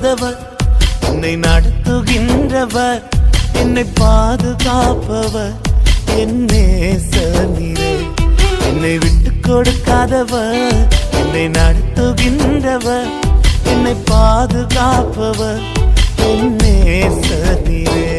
கொடுக்காதவர், என்னை நடத்துகின்றவர், என்னை பாதுகாப்பவர், என் நேசனீரே. என்னை விட்டு கொடுக்காதவர், என்னை நடத்துகின்றவர், என்னை பாதுகாப்பவர், என் நேசனீரே.